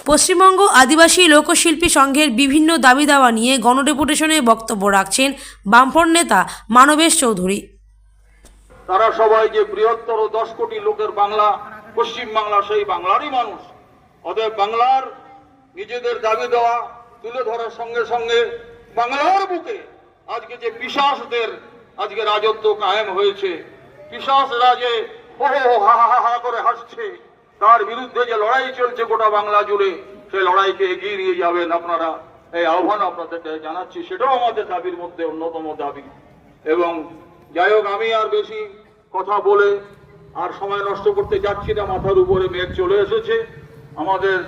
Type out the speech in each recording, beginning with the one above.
পশ্চিমবঙ্গ আদিবাসী লোকশিল্পী সংঘের বিভিন্ন দাবি দাওয়া নিয়ে গণডেপুটেশনে বক্তব্য রাখছেন বামফ্রন্ট নেতা মানবেশ চৌধুরী। তারা সবাই যে বৃহত্তর 10 কোটি লোকের বাংলা, পশ্চিম বাংলা সেই বাংলারই মানুষ। অতএব বাংলার নিজেদের দাবি দেওয়া তুলে ধরার সঙ্গে সঙ্গে বাংলার বুকে আজকে যে পিশাচদের আজকে রাজত্ব কায়েম হয়েছে, পিশাচরা যে হো হো হা হা হা করে হাসছে, তার বিরুদ্ধে যে লড়াই চলছে গোটা বাংলা জুড়ে, সেই লড়াইকে এগিয়ে নিয়ে যাবেন আপনারা, এই আহ্বান আপনাদেরকে জানাচ্ছি। সেটাও আমাদের দাবির মধ্যে অন্যতম দাবি। এবং যাই হোক, আমি আর বেশি কথা বলে আর সময় নষ্ট করতে যাচ্ছি না। মাথার উপরে মেঘ চলে এসেছে। আমাদের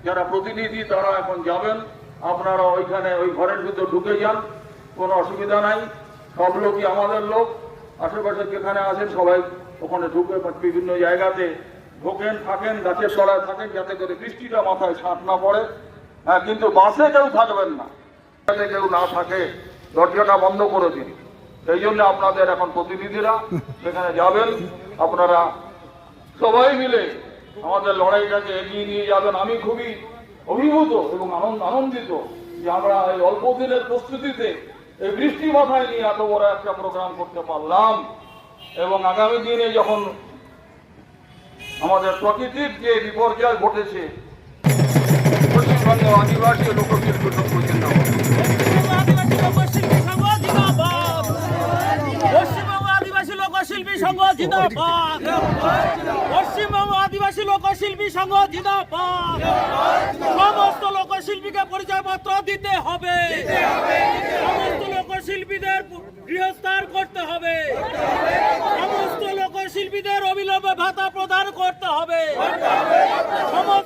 যারা প্রতিনিধি তারা এখন যাবেন, আপনারা ওইখানে ওই ঘরের ভিতর ঢুকে যান, কোনো অসুবিধা নাই। সব লোকই আমাদের লোক, আশেপাশে যেখানে আছেন সবাই ওখানে ঢুকে বিভিন্ন জায়গাতে ঢোকেন, থাকেন, গাছের তলায় থাকেন, যাতে করে বৃষ্টিটা মাথায় ছাঁট না পড়ে। হ্যাঁ, কিন্তু বাসে কেউ থাকবেন না, কেউ না থাকে, দরজাটা বন্ধ করে দিন। সেই জন্য আপনাদের এখন প্রতিনিধিরা সেখানে যাবেন, আপনারা সবাই মিলে আমাদের লড়াইটাকে এগিয়ে নিয়ে যাবেন। আমি খুবই অভিভূত এবং আনন্দিত যে আমরা এই অল্প দিনের প্রস্তুতিতে এই বৃষ্টি মাথায় নিয়ে এত বড় একটা প্রোগ্রাম করতে পারলাম। এবং আগামী দিনে যখন আমাদের প্রকৃতির যে বিপর্যয় ঘটেছে, পশ্চিমবঙ্গ আদিবাসী লোকশিল্পী সংঘ জিন্দাবাদ। পশ্চিমবঙ্গ আদিবাসী লোকশিল্পী সংঘ জিন্দাবাদ। পশ্চিমবঙ্গ আদিবাসী লোকশিল্পী সংঘ জিন্দাবাদ। সমস্ত লোকশিল্পীকে পরিচয়পত্র দিতে হবে, সমস্ত লোকশিল্পীদের গৃহস্থান করতে হবে, সমস্ত লোকশিল্পীদের অবিলম্বে ভাতা প্রদান করতে হবে।